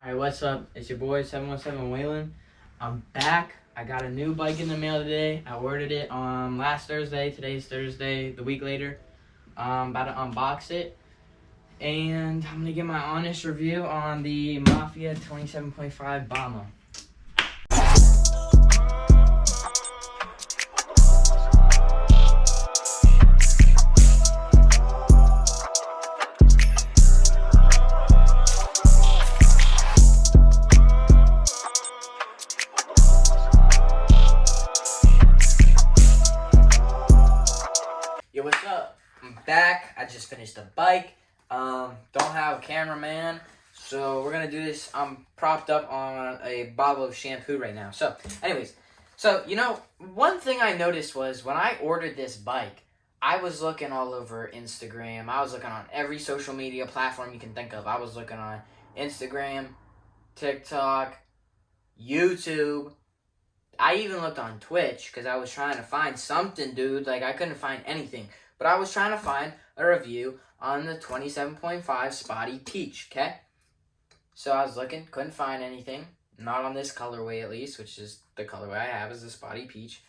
Alright, what's up? It's your boy 717 Waylon. I'm back. I got a new bike in the mail today. I ordered it on last Thursday. Today's Thursday, the week later. I'm about to unbox it. And I'm gonna give my honest review on the Mafia 27.5 Bomma. Yo, what's up? I'm back. I just finished the bike. Don't have a cameraman, so we're gonna do this. I'm propped up on a bottle of shampoo right now. So, anyways, one thing I noticed was when I ordered this bike, I was looking all over Instagram. I was looking on every social media platform you can think of. I was looking on Instagram, TikTok, YouTube. I even looked on Twitch because I was trying to find something, dude. Like, I couldn't find anything. But I was trying to find a review on the 27.5 Spotty Peach, okay? So I was looking, couldn't find anything. Not on this colorway, at least, which is the colorway I have is the Spotty Peach.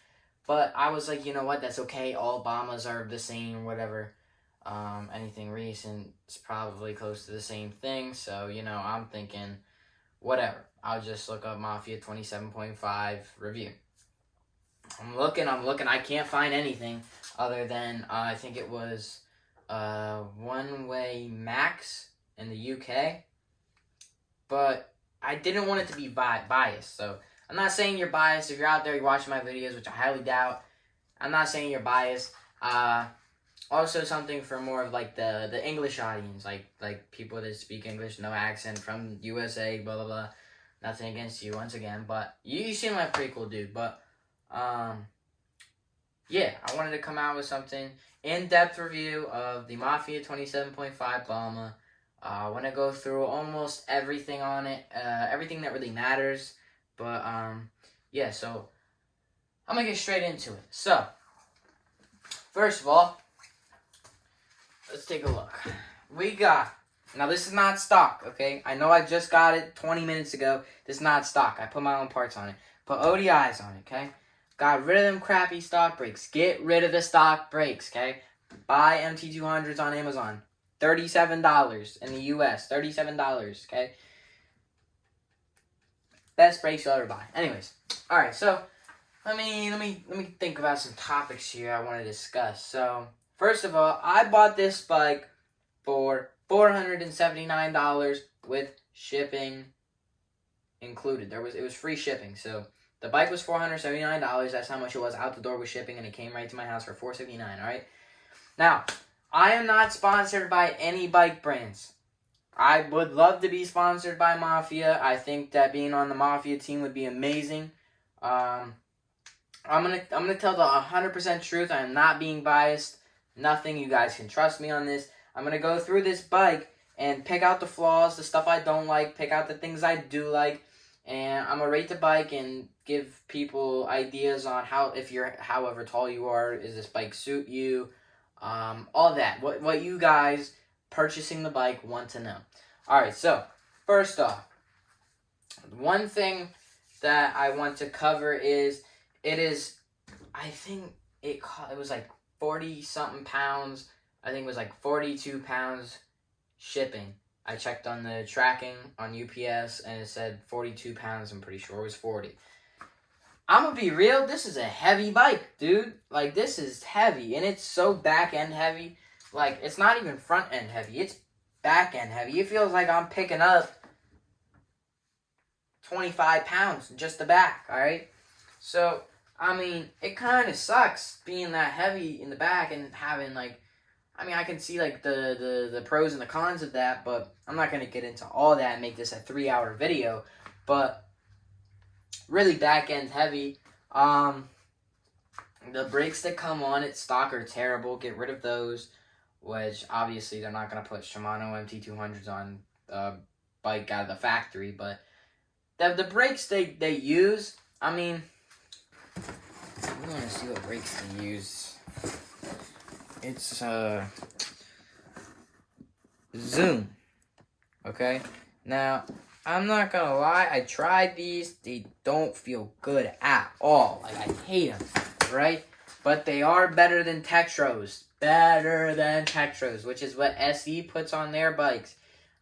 But I was like, you know what? That's okay. All Bommas are the same or whatever. Anything recent is probably close to the same thing. So, I'm thinking, whatever. I'll just look up Mafia 27.5 review. I'm looking. I can't find anything other than, I think it was One Way Max in the UK. But I didn't want it to be biased. So I'm not saying you're biased. If you're out there, you're watching my videos, which I highly doubt. I'm not saying you're biased. Also something for more of like the English audience, like people that speak English, no accent, from USA, blah blah blah. Nothing against you once again, but you seem like a pretty cool dude. But yeah, I wanted to come out with something in-depth review of the Mafia 27.5 Bomma. I want to go through almost everything on it, everything that really matters. But yeah, so I'm gonna get straight into it. So first of all, let's take a look. We got, now this is not stock, okay? I know I just got it 20 minutes ago. This is not stock. I put my own parts on it. Put ODIs on it, okay? Got rid of them crappy stock brakes. Get rid of the stock brakes, okay? Buy MT200s on Amazon. $37 in the US. $37, okay? Best brakes you'll ever buy. Anyways, alright, so let me think about some topics here I want to discuss. So first of all, I bought this bike for $479 with shipping included. It was free shipping. So the bike was $479. That's how much it was out the door with shipping, and it came right to my house for $479. All right. Now, I am not sponsored by any bike brands. I would love to be sponsored by Mafia. I think that being on the Mafia team would be amazing. I'm gonna tell the 100% truth. I am not being biased. Nothing. You guys can trust me on this. I'm gonna go through this bike and pick out the flaws, the stuff I don't like, pick out the things I do like, and I'm gonna rate the bike and give people ideas on how, if you're however tall you are, is this bike suit you, all that. What you guys purchasing the bike want to know. All right. So first off, one thing that I want to cover is I think it was like 40 something pounds. I think it was like 42 pounds shipping. I checked on the tracking on UPS and it said 42 pounds. I'm pretty sure it was 40. I'm gonna be real, this is a heavy bike, dude. Like, this is heavy, and it's so back end heavy. Like, it's not even front end heavy, it's back end heavy. It feels like I'm picking up 25 pounds just the back, alright? So, I mean, it kind of sucks being that heavy in the back and having, like, I mean, I can see, like, the pros and the cons of that, but I'm not going to get into all that and make this a 3-hour video. But really back-end heavy. The brakes that come on it stock are terrible. Get rid of those, which obviously they're not going to put Shimano MT200s on a bike out of the factory. But the brakes they use, I mean, we want to see what brakes they use. It's Zoom. Okay? Now, I'm not gonna lie, I tried these. They don't feel good at all. Like, I hate them, right? But they are better than Textros. Better than Textros, which is what SE puts on their bikes.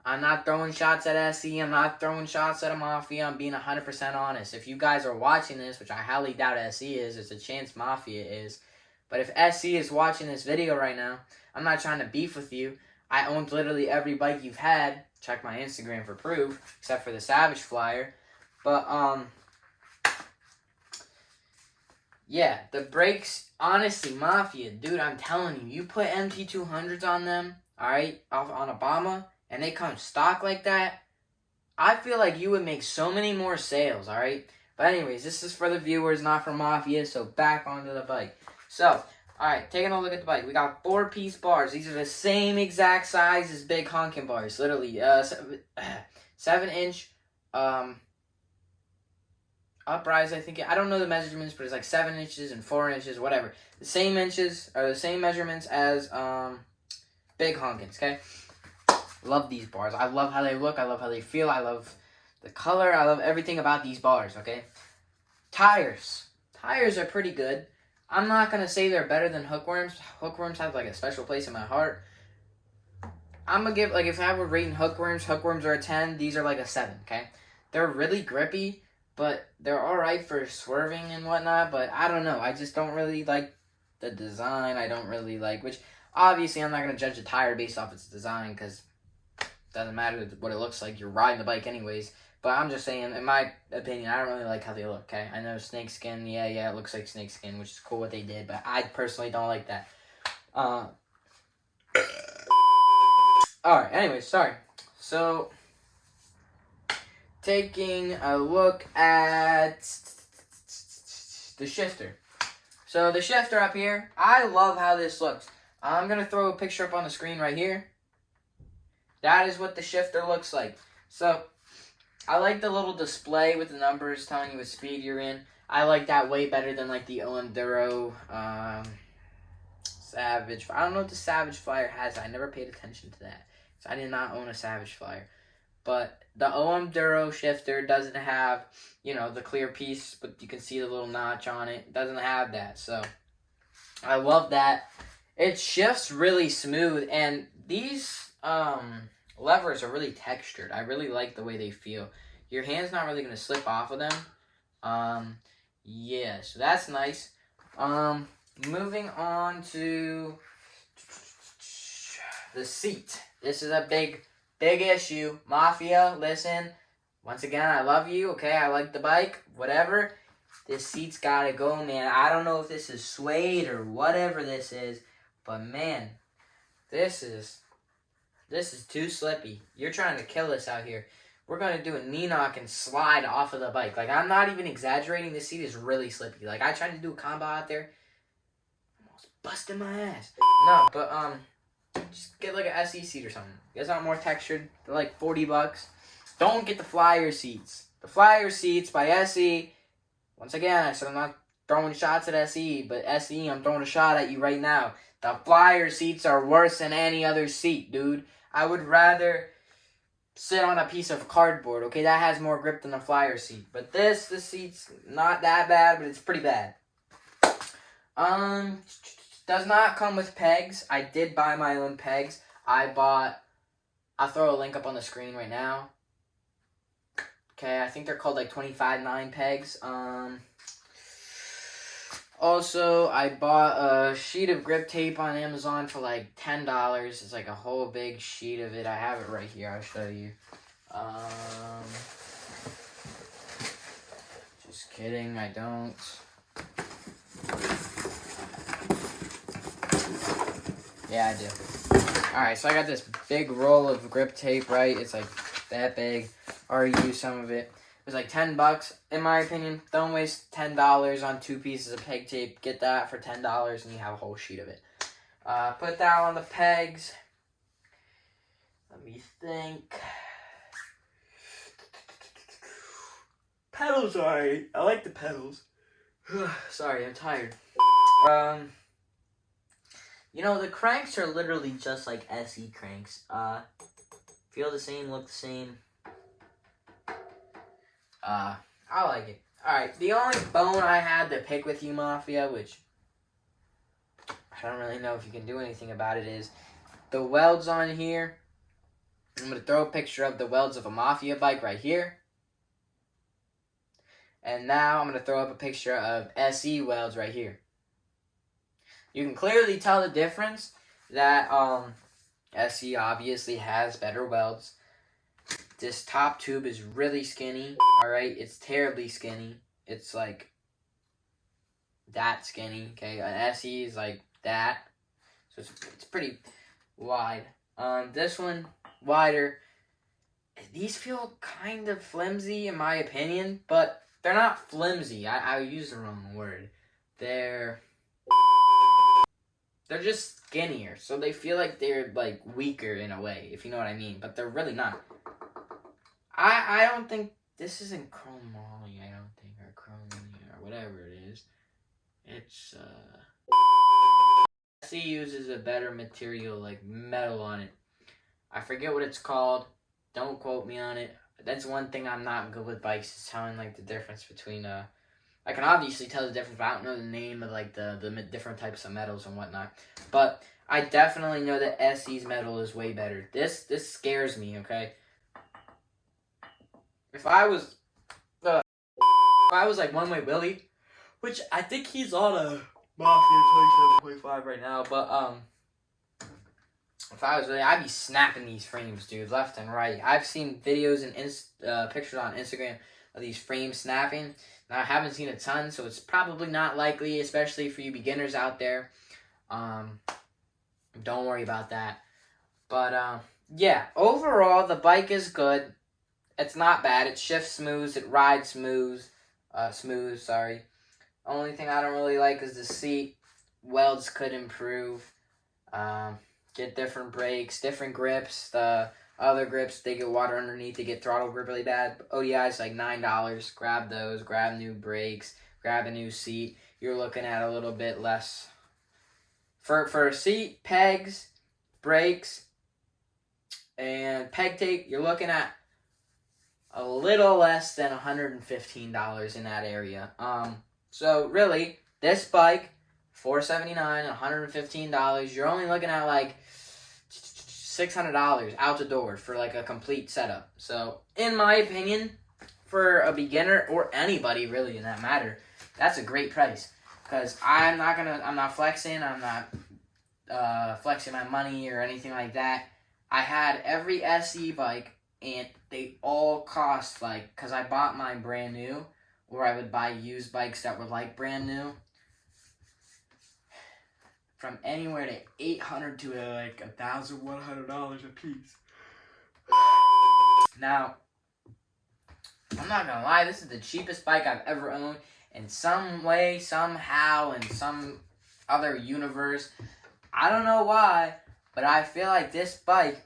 I'm not throwing shots at SE. I'm not throwing shots at a Mafia. I'm being 100% honest. If you guys are watching this, which I highly doubt SE is, there's a chance Mafia is. But if SE is watching this video right now, I'm not trying to beef with you. I owned literally every bike you've had. Check my Instagram for proof, except for the Savage Flyer. But, yeah, the brakes, honestly, Mafia, dude, I'm telling you, you put MT200s on them, alright, on a Bomma, and they come stock like that, I feel like you would make so many more sales, alright? But anyways, this is for the viewers, not for Mafia, so back onto the bike. So, alright, taking a look at the bike. We got 4-piece bars. These are the same exact size as big honking bars. Literally, 7-inch, uprise, I think. I don't know the measurements, but it's like 7 inches and 4 inches, whatever. The same inches, or the same measurements as, big honkins, okay? Love these bars. I love how they look. I love how they feel. I love the color. I love everything about these bars, okay? Tires. Tires are pretty good. I'm not going to say they're better than hookworms. Hookworms have, like, a special place in my heart. I'm going to give, like, if I were rating hookworms are a 10. These are, like, a 7, okay? They're really grippy, but they're alright for swerving and whatnot. But I don't know. I just don't really like the design. I don't really like, which, obviously, I'm not going to judge a tire based off its design, because it doesn't matter what it looks like. You're riding the bike anyways. But I'm just saying, in my opinion, I don't really like how they look, okay? I know snake skin, yeah, it looks like snake skin, which is cool what they did, but I personally don't like that. Alright, anyways, sorry. So, taking a look at the shifter. So, the shifter up here, I love how this looks. I'm going to throw a picture up on the screen right here. That is what the shifter looks like. So, I like the little display with the numbers telling you what speed you're in. I like that way better than like the OM Duro Savage. I don't know what the Savage Flyer has. I never paid attention to that. So I did not own a Savage Flyer. But the OM Duro shifter doesn't have, you know, the clear piece, but you can see the little notch on it. It doesn't have that. So I love that. It shifts really smooth, and these levers are really textured. I really like the way they feel. Your hand's not really going to slip off of them. Yeah, so that's nice. Moving on to the seat. This is a big issue. Mafia, listen. Once again, I love you, okay? I like the bike, whatever. This seat's got to go, man. I don't know if this is suede or whatever this is, but man, this is too slippy. You're trying to kill us out here. We're going to do a knee knock and slide off of the bike. Like, I'm not even exaggerating. This seat is really slippy. Like, I tried to do a combo out there. Almost busted my ass. No, but, just get, like, an SE seat or something. You guys want more textured? They're, like, $40. Don't get the Flyer seats. The Flyer seats by SE. Once again, I said I'm not throwing shots at SE, but SE, I'm throwing a shot at you right now. The Flyer seats are worse than any other seat, dude. I would rather sit on a piece of cardboard, okay? That has more grip than a Flyer seat. But the seat's not that bad, but it's pretty bad. Does not come with pegs. I did buy my own pegs. I'll throw a link up on the screen right now. Okay, I think they're called like 25.9 pegs. Also, I bought a sheet of grip tape on Amazon for like $10. It's like a whole big sheet of it. I have it right here. I'll show you. Just kidding. I don't. Yeah, I do. Alright, so I got this big roll of grip tape, right? It's like that big. I already used some of it. It was like $10, in my opinion. Don't waste $10 on 2 pieces of peg tape. Get that for $10 and you have a whole sheet of it. Put that on the pegs. Let me think. Pedals are alright. I like the pedals. Sorry, I'm tired. You know, the cranks are literally just like SE cranks. Feel the same, look the same. I like it. Alright, the only bone I had to pick with you, Mafia, which I don't really know if you can do anything about it, is the welds on here. I'm going to throw a picture of the welds of a Mafia bike right here. And now I'm going to throw up a picture of SE welds right here. You can clearly tell the difference that SE obviously has better welds. This top tube is really skinny, alright? It's terribly skinny. It's like that skinny, okay? An SE is like that. So it's pretty wide. This one, wider. These feel kind of flimsy in my opinion, but they're not flimsy. I used the wrong word. They're just skinnier, so they feel like they're like weaker in a way, if you know what I mean, but they're really not. I don't think this isn't chromoly, I don't think, or chromoly, or whatever it is. It's SE uses a better material, like metal on it. I forget what it's called. Don't quote me on it. That's one thing I'm not good with bikes, is telling like the difference between I can obviously tell the difference, but I don't know the name of like the different types of metals and whatnot. But I definitely know that SE's metal is way better. This scares me, okay? If I was like One Way Willie, which I think he's on a Mafia 27.5 right now, but if I was really, I'd be snapping these frames, dude, left and right. I've seen videos and pictures on Instagram of these frames snapping. Now, I haven't seen a ton, so it's probably not likely, especially for you beginners out there. Don't worry about that. But, yeah, overall, the bike is good. It's not bad. It shifts smooth. It rides smooth. Only thing I don't really like is the seat. Welds could improve. Get different brakes, different grips. The other grips, they get water underneath. They get throttle grip really bad. Oh yeah, it's like $9. Grab those. Grab new brakes. Grab a new seat. You're looking at a little bit less. For seat, pegs, brakes, and peg tape, you're looking at a little less than $115 in that area. So really, this bike, $479, $115. You're only looking at like $600 out the door for like a complete setup. So in my opinion, for a beginner or anybody really in that matter, that's a great price. Because I'm not flexing. I'm not flexing my money or anything like that. I had every SE bike, and they all cost like, because I bought mine brand new, or I would buy used bikes that were like brand new, from anywhere to $800 to like $1,100 a piece. Now, I'm not gonna lie, this is the cheapest bike I've ever owned. In some way, somehow, in some other universe, I don't know why, but I feel like this bike,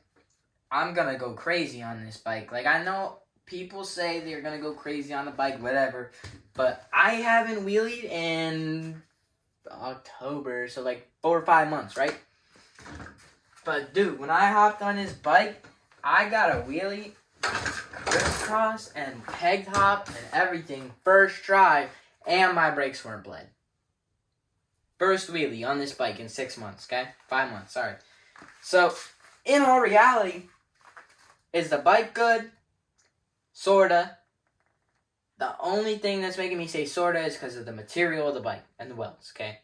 I'm gonna go crazy on this bike. Like, I know people say they're gonna go crazy on the bike, whatever, but I haven't wheelied in October, so like 4 or 5 months, right? But dude, when I hopped on this bike, I got a wheelie, crisscross, and peg top, and everything first try, and my brakes weren't bled. First wheelie on this bike in 6 months, okay? 5 months, sorry. So, in all reality, is the bike good? Sorta. The only thing that's making me say sorta is because of the material of the bike and the welds, okay?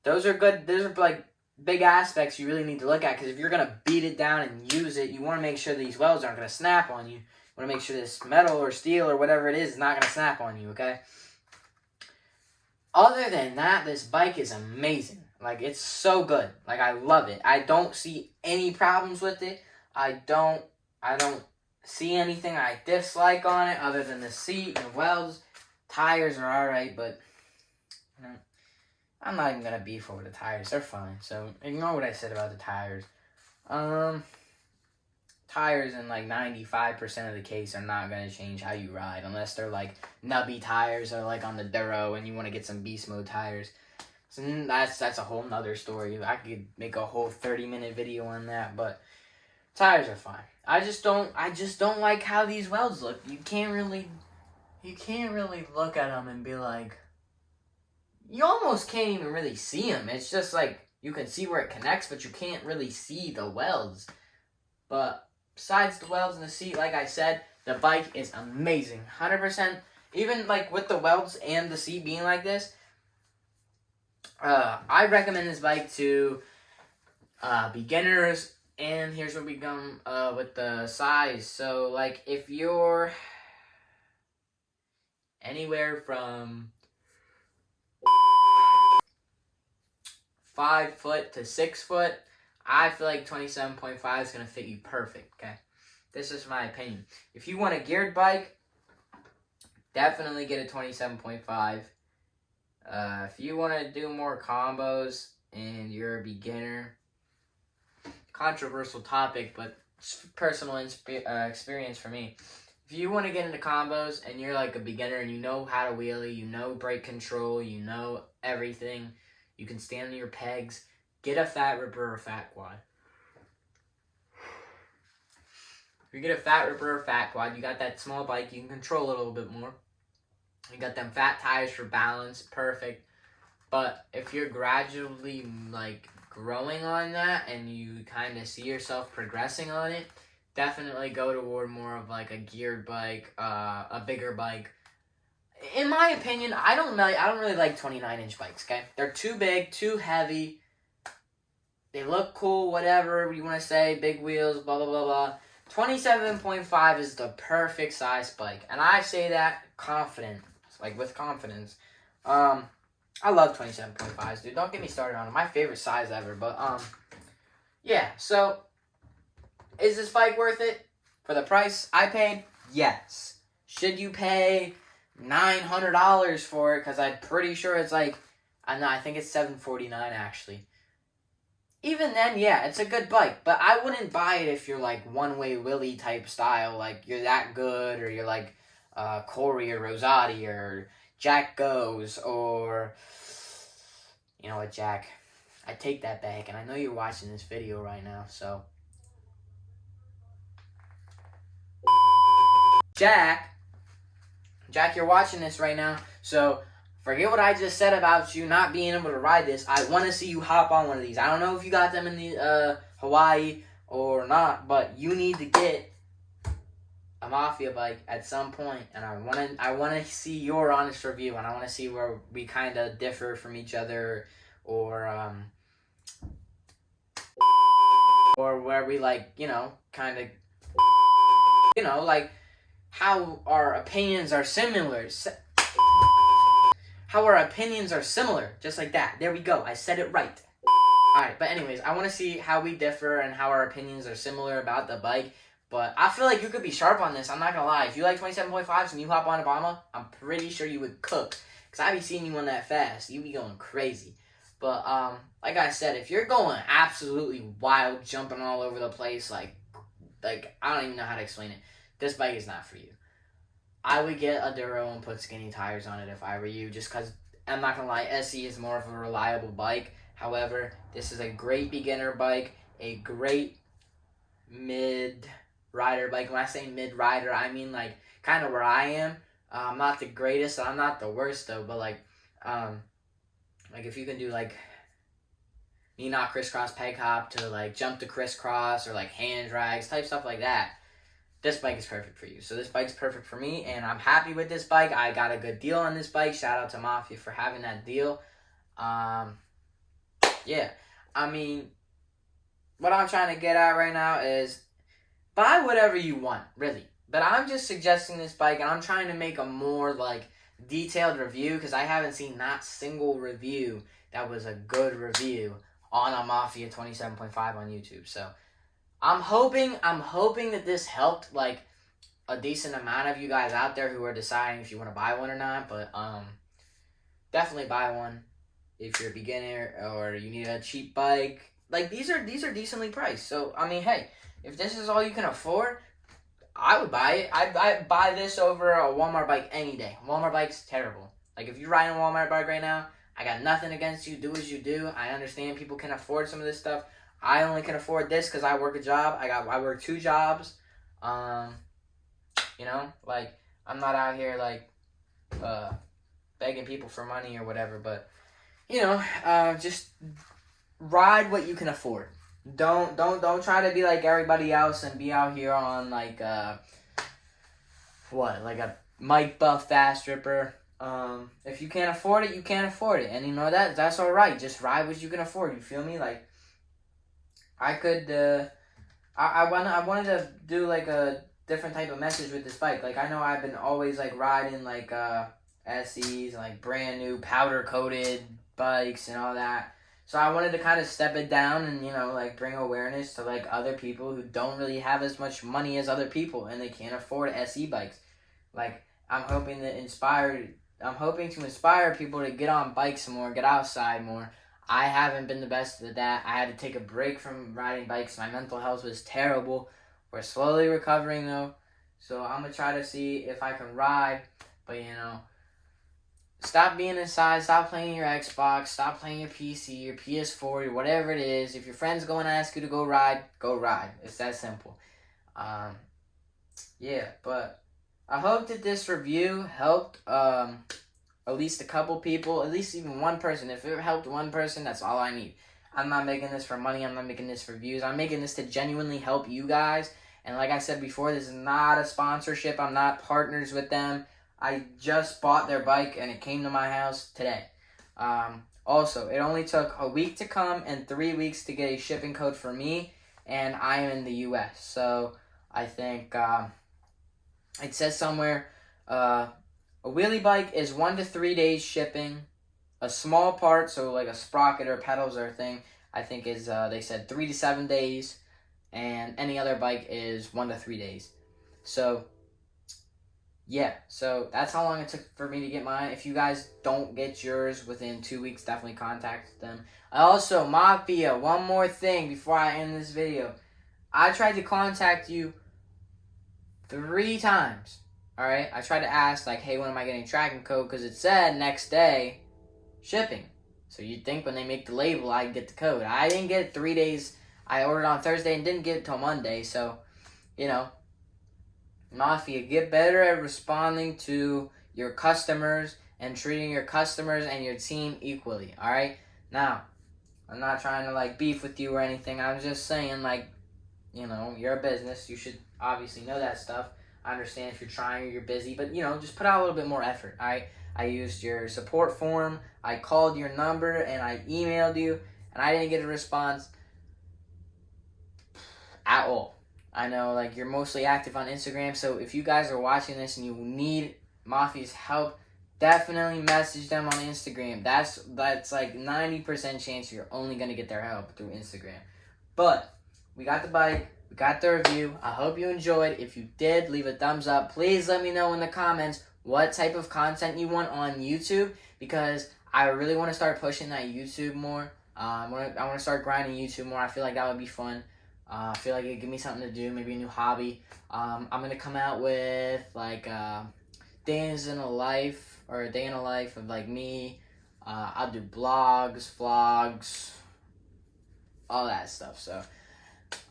Those are good. Those are like big aspects you really need to look at, because if you're going to beat it down and use it, you want to make sure these welds aren't going to snap on you. You want to make sure this metal or steel or whatever it is not going to snap on you, okay? Other than that, this bike is amazing. Like, it's so good. Like, I love it. I don't see any problems with it. I don't see anything I dislike on it other than the seat and the welds. Tires are alright, but you know, I'm not even going to beef over the tires. They're fine. So, ignore what I said about the tires. Tires in like 95% of the case are not going to change how you ride, unless they're like nubby tires or like on the Duro and you want to get some beast mode tires. So that's a whole nother story. I could make a whole 30-minute video on that, but tires are fine. I just don't like how these welds look. You can't really you can't really look at them and be like, you almost can't even really see them. It's just like, you can see where it connects, but you can't really see the welds. But besides the welds and the seat, like I said, the bike is amazing. 100%. Even like with the welds and the seat being like this, I recommend this bike to beginners. And here's where we come with the size. So like if you're anywhere from 5 foot to 6 foot, I feel like 27.5 is going to fit you perfect, okay? This is my opinion. If you want a geared bike, definitely get a 27.5. If you want to do more combos and you're a beginner, controversial topic, but personal experience for me. If you want to get into combos and you're like a beginner and you know how to wheelie, you know brake control, you know everything, you can stand on your pegs, get a fat ripper or a fat quad. If you get a fat ripper or fat quad, you got that small bike, you can control it a little bit more. You got them fat tires for balance, perfect. But if you're gradually like growing on that and you kind of see yourself progressing on it, definitely go toward more of like a geared bike, a bigger bike. In my opinion, I don't really like 29-inch bikes, okay? They're too big, too heavy. They look cool, whatever you want to say, big wheels, blah, blah, blah, blah. 27.5 is the perfect size bike. And I say that confident, like with confidence. I love 27.5s, dude. Don't get me started on it. My favorite size ever. But, yeah. So, is this bike worth it? For the price I paid? Yes. Should you pay $900 for it? Because I'm pretty sure it's like, I think it's $749 actually. Even then, yeah, it's a good bike. But I wouldn't buy it if you're like one-way Willie type style. Like, you're that good, or you're like Corey or Rosati or Jack Goes, or, you know what, Jack, I take that back, and I know you're watching this video right now, so, Jack, you're watching this right now, so, forget what I just said about you not being able to ride this. I want to see you hop on one of these. I don't know if you got them in the Hawaii or not, but you need to get a Mafia bike at some point, and I want to see your honest review, and I want to see where we kind of differ from each other, or where we, like, you know, kind of, you know, like how our opinions are similar. How our opinions are similar, just like that. There we go. I said it right. Alright, but anyways, I want to see how we differ and how our opinions are similar about the bike. But I feel like you could be sharp on this. I'm not going to lie. If you like 27.5s and you hop on a Bomma, I'm pretty sure you would cook. Because I be seeing you on that fast. You be going crazy. But, like I said, if you're going absolutely wild, jumping all over the place, like I don't even know how to explain it, this bike is not for you. I would get a Duro and put skinny tires on it if I were you, just because, I'm not going to lie, SE is more of a reliable bike. However, this is a great beginner bike, a great mid-rider bike. When I say mid-rider, I mean, like, kind of where I am. I'm not the greatest, I'm not the worst, though, but, like if you can do, like, knee knot crisscross peg hop to, like, jump to crisscross, or, like, hand drags, type stuff like that, this bike is perfect for you. So this bike's perfect for me, and I'm happy with this bike. I got a good deal on this bike. Shout out to Mafia for having that deal. Yeah, I mean, what I'm trying to get at right now is buy whatever you want, really. But I'm just suggesting this bike, and I'm trying to make a more, like, detailed review, because I haven't seen not single review that was a good review on a Mafia 27.5 on YouTube. So I'm hoping that this helped, like, a decent amount of you guys out there who are deciding if you want to buy one or not. But definitely buy one if you're a beginner or you need a cheap bike. Like, these are decently priced. So I mean, hey, if this is all you can afford, I would buy it. I'd buy this over a Walmart bike any day. Walmart bike's terrible. Like, if you're riding a Walmart bike right now, I got nothing against you. Do as you do. I understand people can afford some of this stuff. I only can afford this because I work a job. I work 2 jobs. You know, like, I'm not out here like begging people for money or whatever, but you know, just ride what you can afford. Don't try to be like everybody else and be out here on like like a Mike Buff fast ripper. If you can't afford it, you can't afford it, and you know that's all right. Just ride what you can afford. You feel me? Like I could, I wanted to do like a different type of message with this bike. Like I know I've been always like riding like SEs, like brand new powder coated bikes and all that. So I wanted to kind of step it down and, you know, like bring awareness to like other people who don't really have as much money as other people and they can't afford SE bikes. Like I'm hoping to inspire people to get on bikes more, get outside more. I haven't been the best at that. I had to take a break from riding bikes. My mental health was terrible. We're slowly recovering though. So I'm going to try to see if I can ride. But, you know, stop being inside. Stop playing your Xbox. Stop playing your PC, your PS4, whatever it is. If your friend's going to ask you to go ride, go ride. It's that simple. Yeah, but I hope that this review helped at least a couple people, at least even one person. If it helped one person, that's all I need. I'm not making this for money. I'm not making this for views. I'm making this to genuinely help you guys. And like I said before, this is not a sponsorship. I'm not partners with them. I just bought their bike and it came to my house today. Also, it only took a week to come and 3 weeks to get a shipping code for me. And I am in the U.S. So I think it says somewhere a wheelie bike is 1 to 3 days shipping. A small part, so like a sprocket or pedals or thing, I think is, they said 3 to 7 days. And any other bike is 1 to 3 days. So, yeah. So that's how long it took for me to get mine. If you guys don't get yours within 2 weeks, definitely contact them. Also, Mafia, one more thing before I end this video. I tried to contact you 3 times. Alright, I tried to ask, like, hey, when am I getting tracking code? Because it said next day shipping. So you'd think when they make the label, I'd get the code. I didn't get it 3 days. I ordered on Thursday and didn't get it till Monday. So, you know, Mafia, get better at responding to your customers and treating your customers and your team equally. Alright? Now, I'm not trying to, like, beef with you or anything. I'm just saying, like, you know, you're a business. You should obviously know that stuff. I understand if you're trying or you're busy, but, you know, just put out a little bit more effort, all right? I used your support form, I called your number, and I emailed you, and I didn't get a response at all. I know, like, you're mostly active on Instagram, so if you guys are watching this and you need Mafia's help, definitely message them on Instagram. That's like 90% chance you're only going to get their help through Instagram. But we got the bike. We got the review. I hope you enjoyed. If you did, leave a thumbs up. Please let me know in the comments what type of content you want on YouTube, because I really want to start pushing that YouTube more. I want to start grinding YouTube more. I feel like that would be fun. I feel like it would give me something to do, maybe a new hobby. I'm going to come out with like days in a life, or a day in a life of like me. I'll do blogs, vlogs, all that stuff. So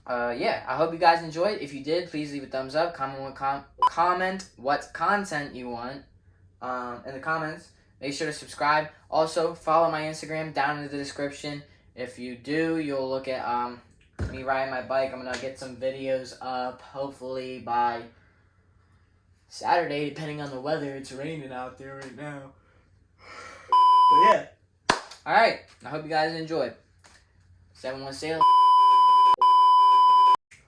yeah, I hope you guys enjoyed. If you did, please leave a thumbs up. Comment what content you want in the comments. Make sure to subscribe. Also, follow my Instagram down in the description. If you do, you'll look at me riding my bike. I'm going to get some videos up, hopefully by Saturday, depending on the weather. It's raining out there right now. But yeah. Alright, I hope you guys enjoyed. 716.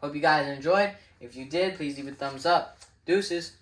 Hope you guys enjoyed. If you did, please leave a thumbs up. Deuces.